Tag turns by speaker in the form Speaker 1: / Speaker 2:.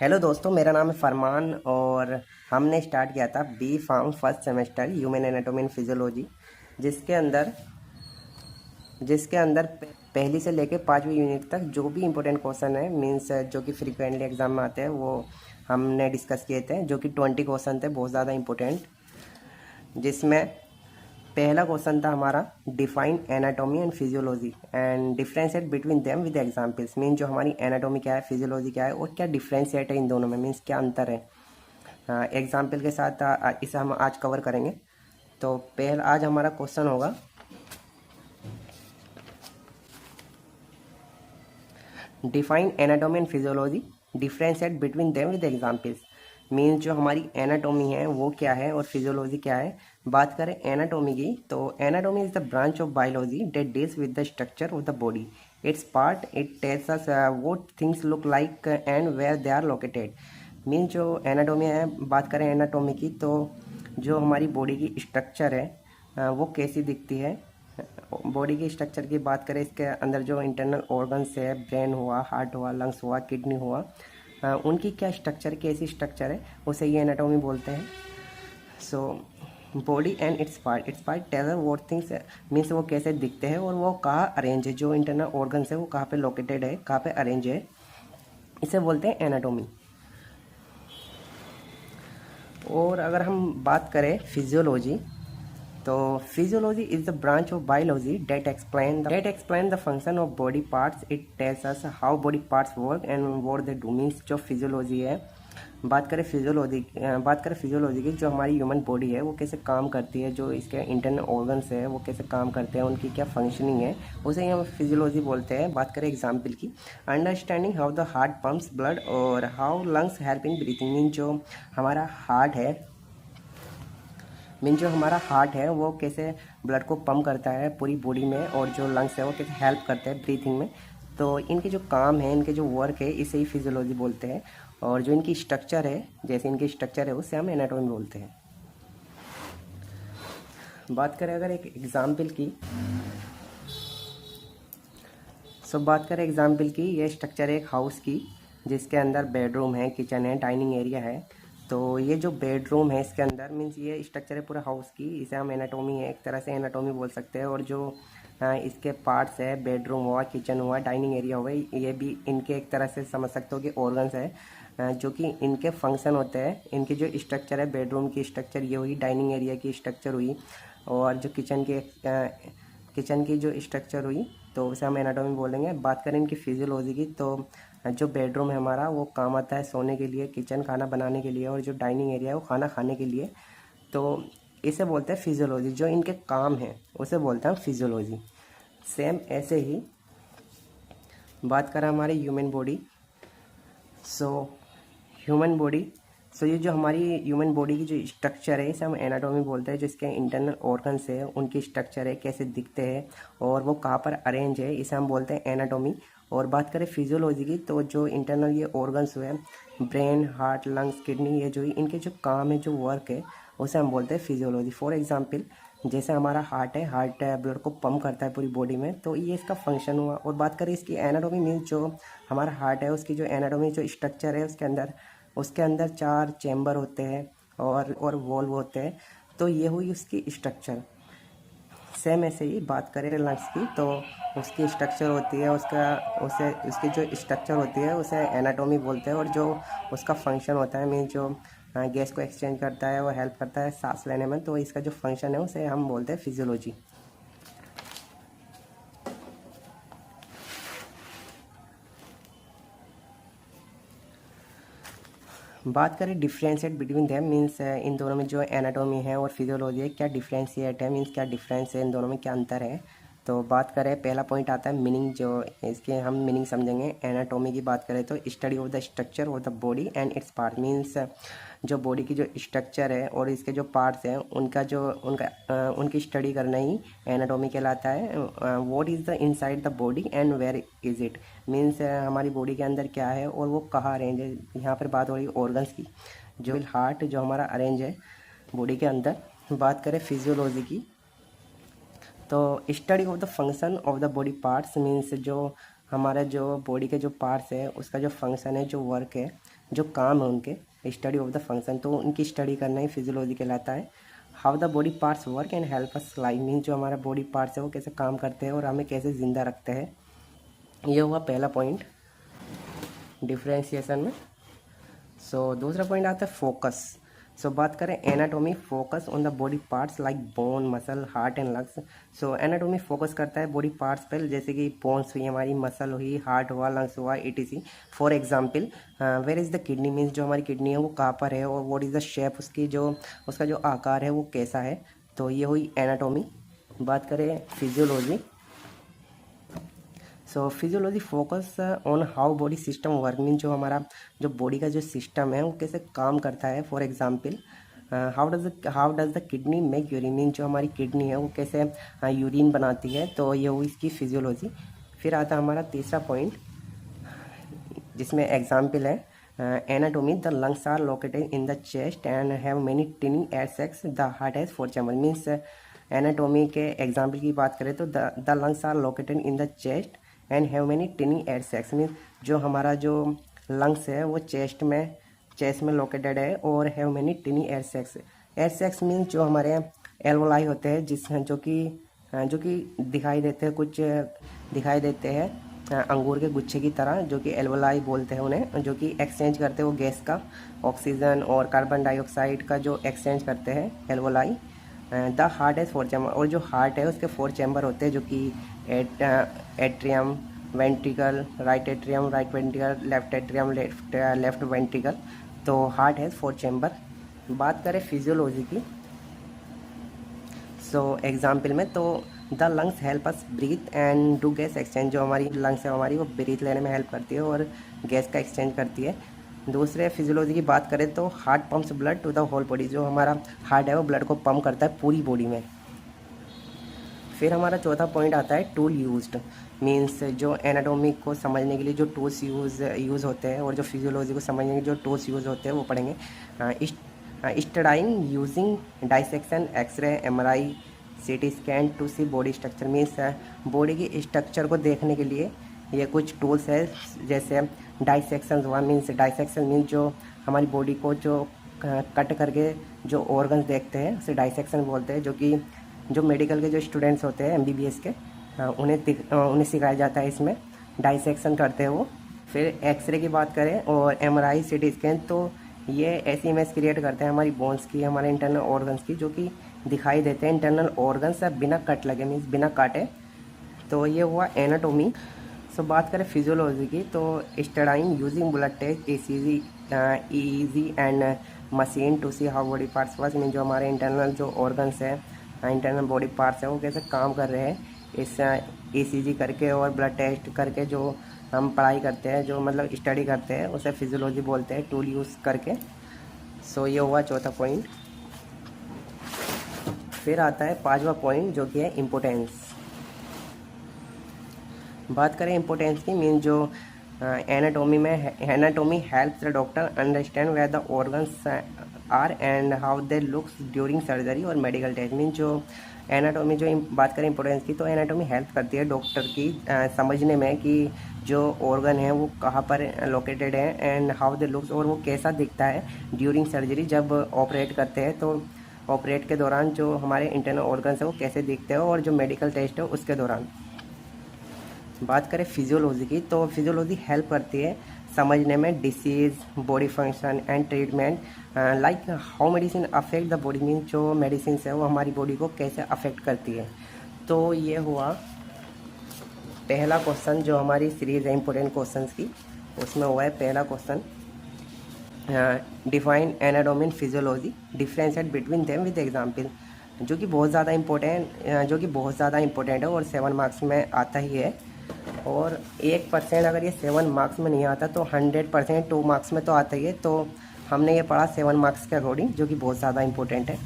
Speaker 1: Hello दोस्तों, मेरा नाम है फरमान और हमने स्टार्ट किया था B pharm first semester human anatomy and physiology, जिसके अंदर जिसके अंदर पहली से लेकर पाँचवीं यूनिट तक जो भी इम्पोर्टेंट क्वेश्चन है मीन्स जो कि फ्रीक्वेंटली एग्जाम में आते हैं वो हमने डिस्कस किए थे, जो कि 20 क्वेश्चन थे, बहुत ज़्यादा इम्पोर्टेंट। जिसमें पहला क्वेश्चन था हमारा define anatomy and physiology and differentiate between them with examples. Mean जो हमारी एनाटॉमी क्या है, फिजियोलॉजी क्या है और क्या डिफ्रेंशिएट है इन दोनों में, मीन्स क्या अंतर है, एग्जाम्पल के साथ इसे हम आज कवर करेंगे। तो पहला आज हमारा क्वेश्चन होगा define anatomy and physiology, differentiate between them with examples. Means जो हमारी एनाटॉमी है वो क्या है और फिजियोलॉजी क्या है। बात करें एनाटॉमी की, तो anatomy is the branch of biology that deals with the structure of the body, its part, it tells us what things look like and where they are located. Means जो anatomy है, बात करें anatomy की, तो जो हमारी body की structure है वो कैसी दिखती है। बॉडी की स्ट्रक्चर की बात करें, इसके अंदर जो इंटरनल ऑर्गन्स है, ब्रेन हुआ, हार्ट हुआ, लंग्स हुआ, किडनी हुआ, उनकी क्या स्ट्रक्चर, कैसी स्ट्रक्चर है, उसे ये एनाटॉमी बोलते हैं। So body and its part tells what things, means वो कैसे दिखते हैं और वो कहाँ अरेंज है, जो इंटरनल ऑर्गन्स है वो कहाँ पे लोकेटेड है, कहाँ पे अरेंज है, इसे बोलते हैं एनाटॉमी। और अगर हम बात करें फिजियोलॉजी, तो physiology is the branch of biology that explain the function of body parts, it tells us how body parts work and what they do. Means जो फिजियोलॉजी है, बात करें फिजियोलॉजी की, जो हमारी ह्यूमन बॉडी है वो कैसे काम करती है, जो इसके इंटरनल ऑर्गन्स है वो कैसे काम करते हैं, उनकी क्या फंक्शनिंग है, उसे हम फिजियोलॉजी बोलते हैं। बात करें एग्जाम्पल की, understanding how the heart pumps blood और how lungs help in breathing. Mean जो हमारा हार्ट है वो कैसे ब्लड को पंप करता है पूरी बॉडी में, और जो लंग्स है वो कैसे हेल्प करते हैं ब्रीथिंग में। तो इनके जो काम है, इनके जो वर्क है, इसे ही फिजियोलॉजी बोलते हैं। और जो इनकी स्ट्रक्चर है, जैसे इनकी स्ट्रक्चर है, उसे हम एनाटॉमी बोलते हैं। बात करें अगर एक एग्जाम्पल की, बात करें एग्जाम्पल की, ये स्ट्रक्चर है एक हाउस की, जिसके अंदर बेडरूम है, किचन है, डाइनिंग एरिया है। तो ये जो बेडरूम है इसके अंदर, मीन्स ये स्ट्रक्चर है पूरा हाउस की, इसे हम एनाटॉमी है, एक तरह से एनाटॉमी बोल सकते हैं। और जो इसके पार्ट्स है, बेडरूम हुआ, किचन हुआ, डाइनिंग एरिया हुआ, ये भी इनके एक तरह से समझ सकते हो कि ऑर्गन्स है, जो कि इनके फंक्शन होते हैं। इनकी जो स्ट्रक्चर है, बेडरूम की स्ट्रक्चर ये हुई, डाइनिंग एरिया की स्ट्रक्चर हुई, और जो किचन की जो स्ट्रक्चर हुई, तो उसे हम एनाटॉमी बोलेंगे। बात करें इनकी फिजियोलॉजी की, तो जो बेडरूम है हमारा वो काम आता है सोने के लिए, किचन खाना बनाने के लिए, और जो डाइनिंग एरिया है वो खाना खाने के लिए। तो इसे बोलते हैं फिजियोलॉजी। जो इनके काम है उसे बोलते हैं फिजियोलॉजी। सेम ऐसे ही बात करें हमारी human body, so human body ये जो हमारी ह्यूमन बॉडी की जो स्ट्रक्चर है इसे हम एनाटॉमी बोलते हैं। जो इसके इंटरनल ऑर्गन्स है, उनकी स्ट्रक्चर है, कैसे दिखते हैं और वो कहाँ पर अरेंज है, इसे हम बोलते हैं एनाटॉमी। और बात करें फिजियोलॉजी की, तो जो इंटरनल ये ऑर्गन्स हुए, ब्रेन, हार्ट, लंग्स, किडनी, ये जो इनके जो काम है, जो वर्क है, उसे हम बोलते हैं फिजियोलॉजी। फॉर एग्जाम्पल, जैसे हमारा हार्ट है ब्लड को पंप करता है पूरी बॉडी में, तो ये इसका फंक्शन हुआ। और बात करें इसकी एनाटॉमी, मीन्स जो हमारा हार्ट है उसकी जो एनाटॉमी, जो स्ट्रक्चर है, उसके अंदर 4 चैम्बर होते हैं और वॉल्व होते हैं। तो ये हुई उसकी स्ट्रक्चर। सेम ऐसे ही बात करें लंग्स की, तो उसकी स्ट्रक्चर होती है, उसकी जो स्ट्रक्चर होती है उसे एनाटॉमी बोलते हैं। और जो उसका फंक्शन होता है, मीन जो गैस को एक्सचेंज करता है, वो हेल्प करता है सांस लेने में, तो इसका जो फंक्शन है उसे हम बोलते हैं फिजियोलॉजी। बात करें differentiate between them, means in दोनों में जो एनाटॉमी है और फिजियोलॉजी है, क्या डिफ्रेंशिएट है, मीन्स क्या डिफरेंस है, इन दोनों में क्या अंतर है। तो बात करें, पहला पॉइंट आता है मीनिंग, जो इसके हम मीनिंग समझेंगे। एनाटॉमी की बात करें तो study of the structure of the body and its part, means जो बॉडी की जो स्ट्रक्चर है और इसके जो पार्ट्स हैं उनकी स्टडी करना ही एनाटॉमी कहलाता है। What is the inside the body and where is it, means हमारी बॉडी के अंदर क्या है और वो कहाँ अरेंज है। यहाँ पर बात हो रही है ऑर्गन्स की, जो हार्ट जो हमारा अरेंज है बॉडी के अंदर। बात करें फिजियोलॉजी की, तो study of the function of the body parts, means जो हमारा जो बॉडी के जो पार्ट्स है उसका जो फंक्शन है, जो वर्क है, जो काम है उनके, स्टडी ऑफ द फंक्शन, तो उनकी स्टडी करना ही फिजियोलॉजी कहलाता है। How the body parts work and help us life, means जो हमारा बॉडी पार्ट्स है वो कैसे काम करते हैं और हमें कैसे ज़िंदा रखते हैं। ये हुआ पहला पॉइंट डिफ्रेंशिएशन में। सो दूसरा पॉइंट आता है फोकस। सो बात करें anatomy, focus on the body parts like bone, muscle, heart and lungs. So anatomy focus करता है बॉडी पार्ट्स पर, जैसे कि बोन्स हुई हमारी, मसल हुई, हार्ट हुआ, लंग्स हुआ, etc। For example where is the kidney, means जो हमारी किडनी है वो कहाँ पर है और व्हाट इज़ द शेप, उसका जो आकार है वो कैसा है। तो ये हुई एनाटॉमी। बात करें physiology. So physiology focus on how body system work, mean जो हमारा जो बॉडी का जो सिस्टम है वो कैसे काम करता है। For example how does the kidney make urine, mean जो हमारी किडनी है वो कैसे यूरिन बनाती है। तो ये हुई इसकी फिजियोलॉजी। फिर आता है हमारा तीसरा पॉइंट, जिसमें एग्जाम्पल है anatomy, the lungs are located in the chest and have many tiny air sacs, the heart has 4 chamber. Means anatomy के एग्जाम्पल की बात करें तो the lungs are located in the chest and have many tiny air sacs, means जो हमारा जो lungs है वो चेस्ट में लोकेटेड है और have many tiny air सैक्स। Air sacs means जो हमारे एल्वोलाई होते हैं जो कि दिखाई देते हैं अंगूर के गुच्छे की तरह, जो कि एल्वोलाई बोलते हैं उन्हें, जो कि एक्सचेंज करते हैं वो गैस का, ऑक्सीजन और कार्बन डाइऑक्साइड का जो एक्सचेंज करते हैं alveoli. The heart has 4 chamber, और जो हार्ट है उसके 4 चैम्बर होते हैं, जो कि atrium, ventricle, right atrium, right ventricle, left atrium, left ventricle. तो हार्ट हैज़ 4 चैम्बर। बात करें फिजियोलॉजी की, सो एग्जाम्पल में तो the lungs help us breathe and do gas exchange, जो हमारी लंग्स है हमारी वो ब्रीथ लेने में हेल्प करती है और गैस का एक्सचेंज करती है। दूसरे फिजियोलॉजी की बात करें तो heart pumps blood to the whole body, जो हमारा हार्ट है वो ब्लड को पंप करता है पूरी बॉडी में। फिर हमारा चौथा पॉइंट आता है टूल यूज्ड, मीन्स जो एनाटॉमी को समझने के लिए जो टूल्स यूज़ होते हैं और जो फिजियोलॉजी को समझने के जो टूल्स यूज़ होते हैं वो पढ़ेंगे। Studying using dissection, x-ray, MRI, CT scan to see body structure, means body की स्ट्रक्चर को देखने के लिए ये कुछ टूल्स है, जैसे डाइसेक्शन हुआ, मीन्स डाइसेक्शन मीन्स जो हमारी बॉडी को जो कट करके जो ऑर्गन्स देखते हैं उसे डाइसेक्शन बोलते हैं, जो कि जो मेडिकल के जो स्टूडेंट्स होते हैं MBBS के उन्हें सिखाया जाता है, इसमें डाइसेक्शन करते हैं वो। फिर एक्सरे की बात करें और MRI, CT स्कैन, तो ये ऐसी इमेज क्रिएट करते हैं हमारी बोन्स की, हमारे इंटरनल ऑर्गन्स की, जो कि दिखाई देते हैं इंटरनल ऑर्गन्स बिना कट लगे, मीन्स बिना काटे। तो ये हुआ एनाटोमी। सो बात करें फिजियोलॉजी की तो studying using blood test, ECG and machine to see how body parts work, mean जो हमारे इंटरनल जो ऑर्गन्स है, इंटरनल बॉडी पार्ट्स है वो कैसे काम कर रहे हैं, इस ECG करके और ब्लड टेस्ट करके जो हम पढ़ाई करते हैं, जो मतलब स्टडी करते हैं, उसे फिजियोलॉजी बोलते हैं टूल यूज़ करके। सो ये हुआ चौथा पॉइंट। फिर आता है पांचवा पॉइंट, जो कि है इम्पोर्टेंस। बात करें इम्पोर्टेंस की, मीन जो anatomy helps the doctor understand where the organs are and how they looks during surgery और मेडिकल टेस्ट, मीन जो एनाटोमी जो बात करें इंपॉर्टेंस की, तो एनाटोमी हेल्प करती है डॉक्टर की समझने में कि जो ऑर्गन है वो कहाँ पर लोकेटेड है एंड हाउ दे लुक्स, और वो कैसा दिखता है ड्यूरिंग सर्जरी, जब ऑपरेट करते हैं तो ऑपरेट के दौरान जो हमारे इंटरनल ऑर्गन्स है वो कैसे दिखते हैं, और जो मेडिकल टेस्ट है उसके दौरान। बात करें फिजियोलॉजी की तो फिजियोलॉजी हेल्प करती है समझने में disease, body function and treatment, like how medicine affect the body, mean जो मेडिसिन है वो हमारी बॉडी को कैसे अफेक्ट करती है। तो ये हुआ पहला क्वेश्चन, जो हमारी सीरीज़ है इंपॉर्टेंट क्वेश्चंस की, उसमें हुआ है पहला question, define anatomy and physiology, differentiate between them with example, जो कि बहुत ज़्यादा इंपॉर्टेंट है और 7 मार्क्स में आता ही है। और 1% अगर ये 7 मार्क्स में नहीं आता तो 100% 2 मार्क्स में तो आता ही है। तो हमने ये पढ़ा 7 मार्क्स के अकॉर्डिंग, जो कि बहुत ज़्यादा इंपॉर्टेंट है।